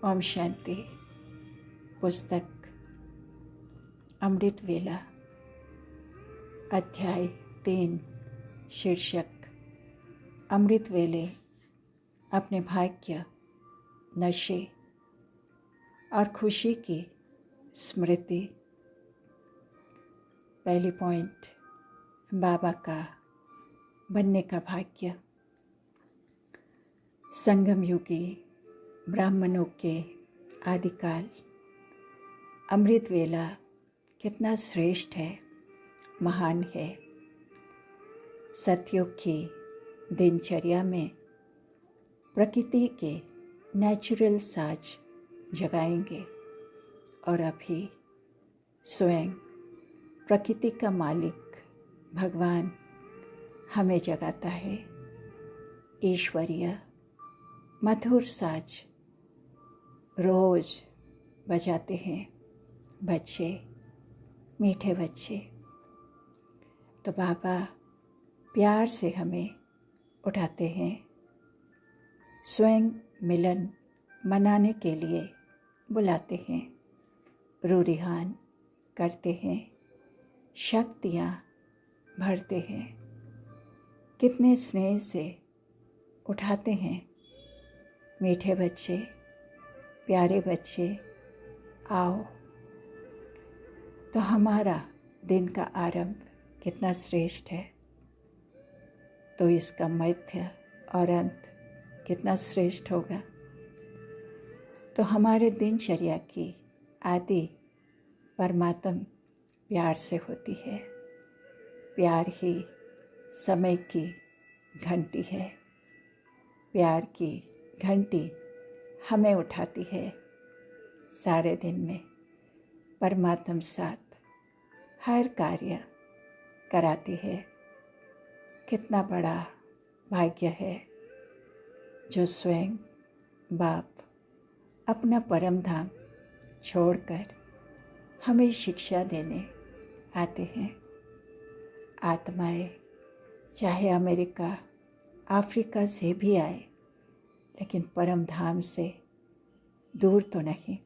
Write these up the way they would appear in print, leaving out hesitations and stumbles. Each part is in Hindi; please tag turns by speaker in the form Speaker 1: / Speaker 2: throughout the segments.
Speaker 1: ओम शांति। पुस्तक अमृत वेला, अध्याय 3, शीर्षक अमृत वेले अपने भाग्य, नशे और खुशी की स्मृति। पहली पॉइंट, बाबा का बनने का भाग्य। संगम युगी ब्राह्मणों के आदिकाल अमृत वेला कितना श्रेष्ठ है, महान है। सतयुग की दिनचर्या में प्रकृति के नेचुरल साज जगाएंगे और अभी स्वयं प्रकृति का मालिक भगवान हमें जगाता है। ईश्वरीय मधुर साज रोज बजाते हैं बच्चे, मीठे बच्चे। तो बाबा प्यार से हमें उठाते हैं, स्वयं मिलन मनाने के लिए बुलाते हैं, रूरिहान करते हैं, शक्तियाँ भरते हैं। कितने स्नेह से उठाते हैं मीठे बच्चे, प्यारे बच्चे, आओ। तो हमारा दिन का आरंभ कितना श्रेष्ठ है, तो इसका मध्य और अंत कितना श्रेष्ठ होगा। तो हमारे दिनचर्या की आदि परमात्म प्यार से होती है। प्यार ही समय की घंटी है। प्यार की घंटी हमें उठाती है सारे दिन में। परमात्म साथ हर कार्य कराती है। कितना बड़ा भाग्य है जो स्वयं बाप अपना परम धाम छोड़कर हमें शिक्षा देने आते हैं। आत्माएं चाहे अमेरिका, अफ्रीका से भी आए, लेकिन परम धाम से दूर तो नहीं।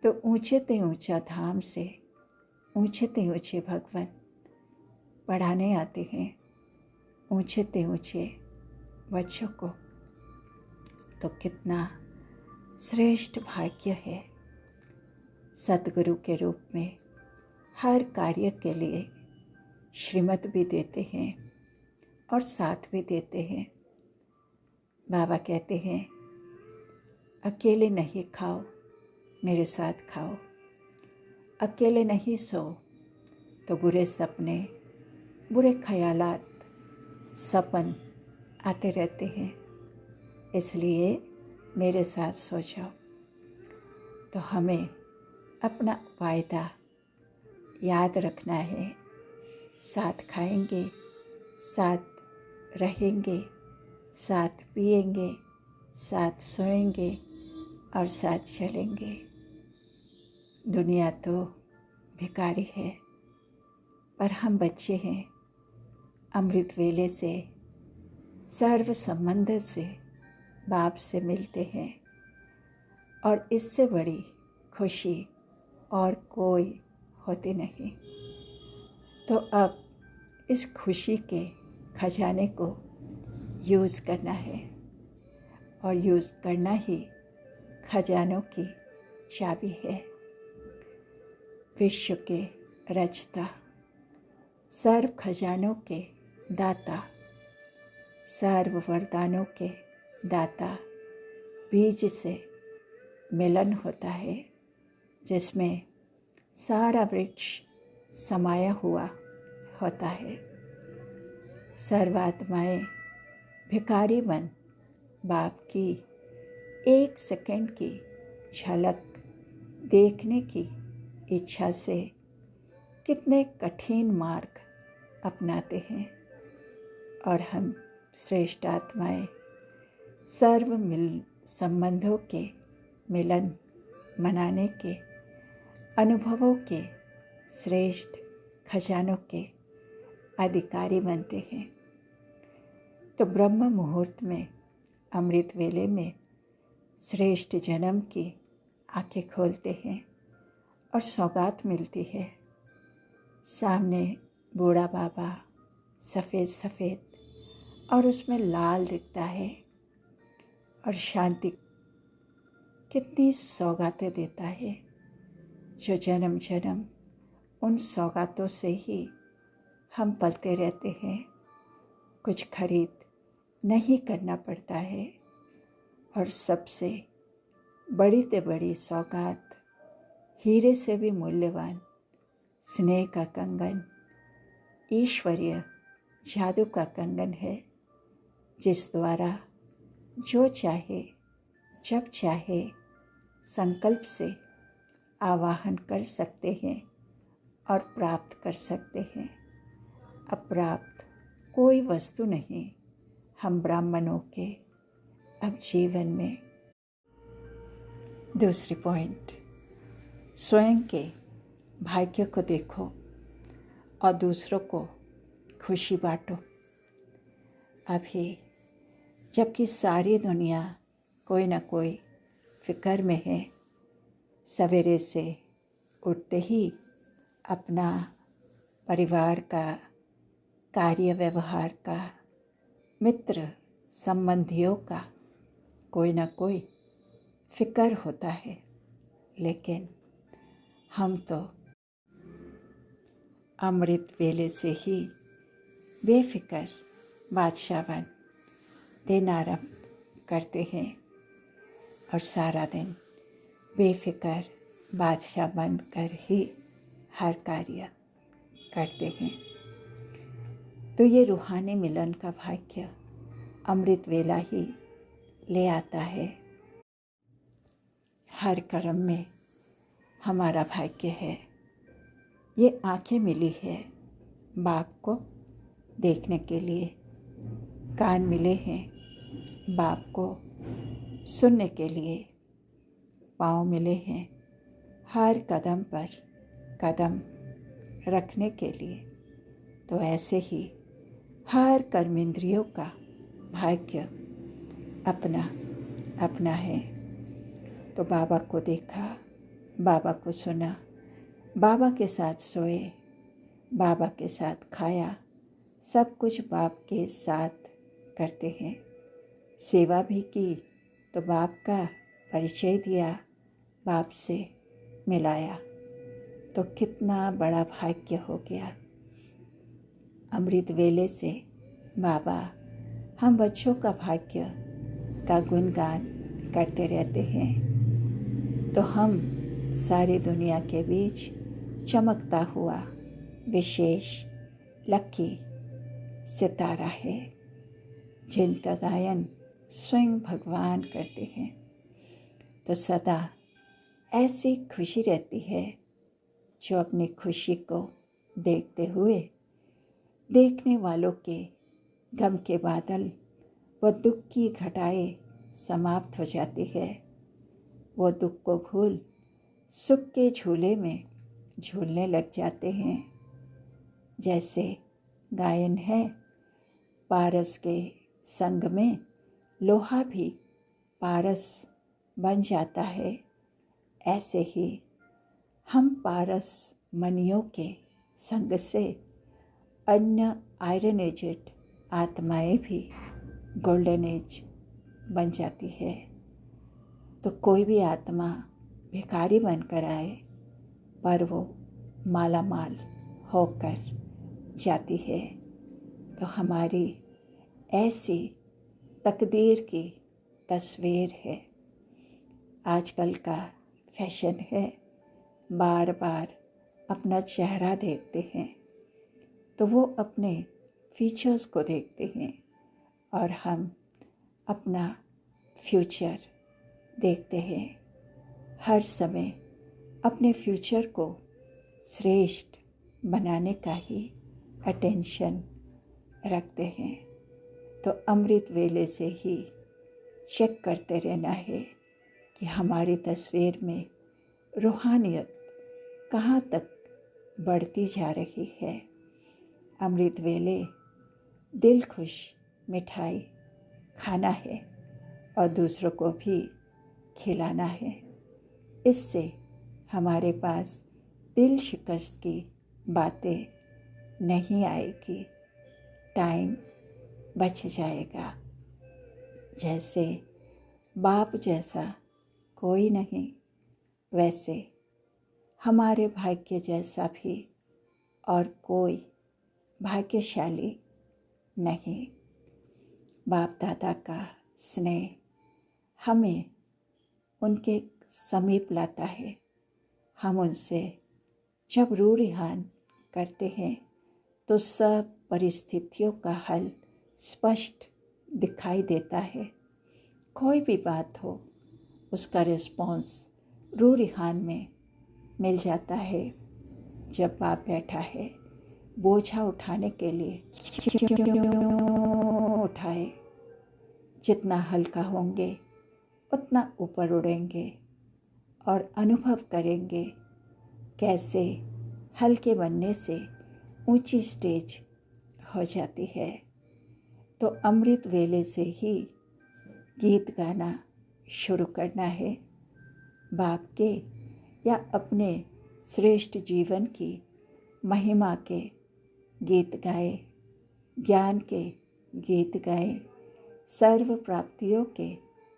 Speaker 1: तो ऊंचे ते ऊंचा धाम से ऊंचे ते ऊंचे भगवान पढ़ाने आते हैं ऊंचे ते ऊंचे बच्चों को। तो कितना श्रेष्ठ भाग्य है। सतगुरु के रूप में हर कार्य के लिए श्रीमत भी देते हैं और साथ भी देते हैं। बाबा कहते हैं, अकेले नहीं खाओ, मेरे साथ खाओ। अकेले नहीं सो, तो बुरे सपने, बुरे ख्यालात, सपन आते रहते हैं। इसलिए मेरे साथ सो जाओ। तो हमें अपना वायदा याद रखना है। साथ खाएंगे, साथ रहेंगे, साथ पिएंगे, साथ सोएंगे और साथ चलेंगे। दुनिया तो भिखारी है, पर हम बच्चे हैं। अमृत वेले से, सर्व संबंध से बाप से मिलते हैं और इससे बड़ी खुशी और कोई होती नहीं। तो अब इस खुशी के खजाने को यूज़ करना है और यूज़ करना ही खजानों की चाबी है। विश्व के रचता, सर्व खजानों के दाता, सर्व वरदानों के दाता बीज से मिलन होता है, जिसमें सारा वृक्ष समाया हुआ होता है। सर्वात्माएं भिखारी बन बाप की एक सेकंड की झलक देखने की इच्छा से कितने कठिन मार्ग अपनाते हैं। और हम श्रेष्ठ आत्माएं सर्व संबंधों के मिलन मनाने के अनुभवों के श्रेष्ठ खजानों के अधिकारी बनते हैं। तो ब्रह्म मुहूर्त में, अमृत वेले में श्रेष्ठ जन्म की आंखें खोलते हैं और सौगात मिलती है। सामने बूढ़ा बाबा सफ़ेद सफ़ेद और उसमें लाल दिखता है, और शांति कितनी सौगातें देता है, जो जन्म जन्म उन सौगातों से ही हम पलते रहते हैं। कुछ खरीद नहीं करना पड़ता है, और सबसे बड़ी से बड़ी सौगात, हीरे से भी मूल्यवान स्नेह का कंगन, ईश्वरीय जादू का कंगन है, जिस द्वारा जो चाहे जब चाहे संकल्प से आवाहन कर सकते हैं और प्राप्त कर सकते हैं। अप्राप्त कोई वस्तु नहीं हम ब्राह्मणों के अब जीवन में। दूसरी पॉइंट, स्वयं के भाग्य को देखो और दूसरों को खुशी बांटो। अभी जबकि सारी दुनिया कोई ना कोई फिक्र में है, सवेरे से उठते ही अपना परिवार का, कार्य व्यवहार का, मित्र संबंधियों का कोई ना कोई फिक्र होता है, लेकिन हम तो अमृत वेले से ही बेफिक्र बादशाह बन दिन आरंभ करते हैं और सारा दिन बेफिक्र बादशाह बनकर ही हर कार्य करते हैं। तो ये रूहानी मिलन का भाग्य अमृत वेला ही ले आता है। हर कर्म में हमारा भाग्य है। ये आंखें मिली है बाप को देखने के लिए, कान मिले हैं बाप को सुनने के लिए, पाँव मिले हैं हर कदम पर कदम रखने के लिए। तो ऐसे ही हर कर्मेंद्रियों का भाग्य अपना अपना है। तो बाबा को देखा, बाबा को सुना, बाबा के साथ सोए, बाबा के साथ खाया, सब कुछ बाप के साथ करते हैं। सेवा भी की तो बाप का परिचय दिया, बाप से मिलाया, तो कितना बड़ा भाग्य हो गया। अमृत वेले से बाबा हम बच्चों का भाग्य का गुणगान करते रहते हैं। तो हम सारी दुनिया के बीच चमकता हुआ विशेष लकी सितारा है, जिनका गायन स्वयं भगवान करते हैं। तो सदा ऐसी खुशी रहती है जो अपनी खुशी को देखते हुए देखने वालों के गम के बादल व दुख की घटाएं समाप्त हो जाती है। वो दुख को भूल सुख के झूले में झूलने लग जाते हैं। जैसे गायन है, पारस के संग में लोहा भी पारस बन जाता है, ऐसे ही हम पारस मनियों के संग से अन्य आयरन एजेड आत्माएं भी गोल्डन एज बन जाती है। तो कोई भी आत्मा भिखारी बनकर आए पर वो माला माल होकर जाती है। तो हमारी ऐसी तकदीर की तस्वीर है। आजकल का फैशन है, बार बार अपना चेहरा देखते हैं, तो वो अपने फीचर्स को देखते हैं और हम अपना फ्यूचर देखते हैं। हर समय अपने फ्यूचर को श्रेष्ठ बनाने का ही अटेंशन रखते हैं। तो अमृत वेले से ही चेक करते रहना है कि हमारी तस्वीर में रूहानियत कहाँ तक बढ़ती जा रही है। अमृत वेले दिल खुश मिठाई खाना है और दूसरों को भी खिलाना है। इससे हमारे पास दिल शिकस्त की बातें नहीं आएगी, टाइम बच जाएगा। जैसे बाप जैसा कोई नहीं, वैसे हमारे भाग्य जैसा भी और कोई भाग्यशाली नहीं। बाप दादा का स्नेह हमें उनके समीप लाता है। हम उनसे जब रूरिहान करते हैं तो सब परिस्थितियों का हल स्पष्ट दिखाई देता है। कोई भी बात हो, उसका रिस्पॉन्स रूरिहान में मिल जाता है। जब बाप बैठा है बोझा उठाने के लिए, उठाए, जितना हल्का होंगे उतना ऊपर उड़ेंगे और अनुभव करेंगे कैसे हल्के बनने से ऊंची स्टेज हो जाती है। तो अमृत वेले से ही गीत गाना शुरू करना है। बाप के या अपने श्रेष्ठ जीवन की महिमा के गीत गाए, ज्ञान के गीत गाए, सर्व प्राप्तियों के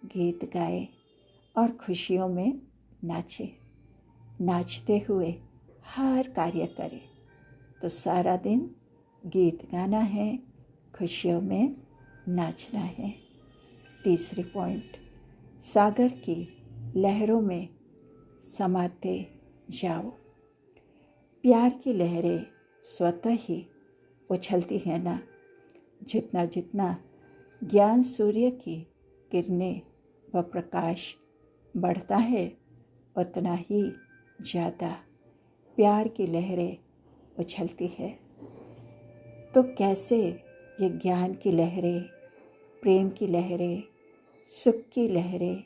Speaker 1: गीत गाए और खुशियों में नाचे। नाचते हुए हर कार्य करें। तो सारा दिन गीत गाना है, खुशियों में नाचना है। तीसरी पॉइंट, सागर की लहरों में समाते जाओ। प्यार की लहरें स्वतः ही उछलती हैं ना। जितना जितना ज्ञान सूर्य की किरणें व प्रकाश बढ़ता है, उतना ही ज़्यादा प्यार की लहरें उछलती है। तो कैसे ये ज्ञान की लहरें, प्रेम की लहरें, सुख की लहरें,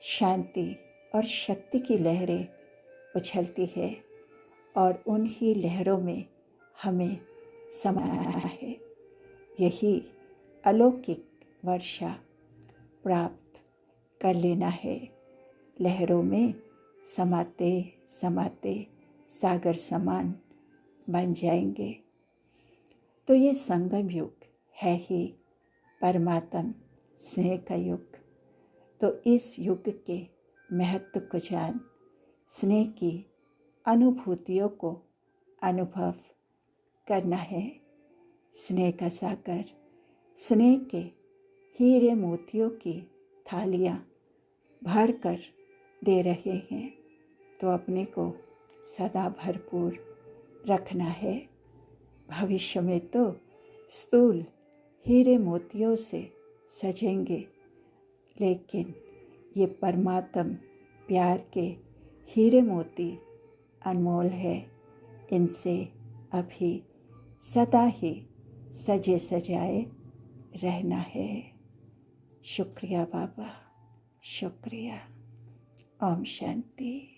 Speaker 1: शांति और शक्ति की लहरें उछलती है और उन्हीं लहरों में हमें समाना है। यही अलौकिक वर्षा प्राप्त कर लेना है। लहरों में समाते समाते सागर समान बन जाएंगे। तो ये संगम युग है ही परमात्म स्नेह का युग। तो इस युग के महत्व को जान, स्नेह की अनुभूतियों को अनुभव करना है। स्नेह का सागर, स्नेह के हीरे मोतियों की थालियाँ भर कर दे रहे हैं। तो अपने को सदा भरपूर रखना है। भविष्य में तो स्थूल हीरे मोतियों से सजेंगे, लेकिन ये परमात्म प्यार के हीरे मोती अनमोल है। इनसे अभी सदा ही सजे सजाए रहना है। शुक्रिया बाबा, शुक्रिया। ओम शांति।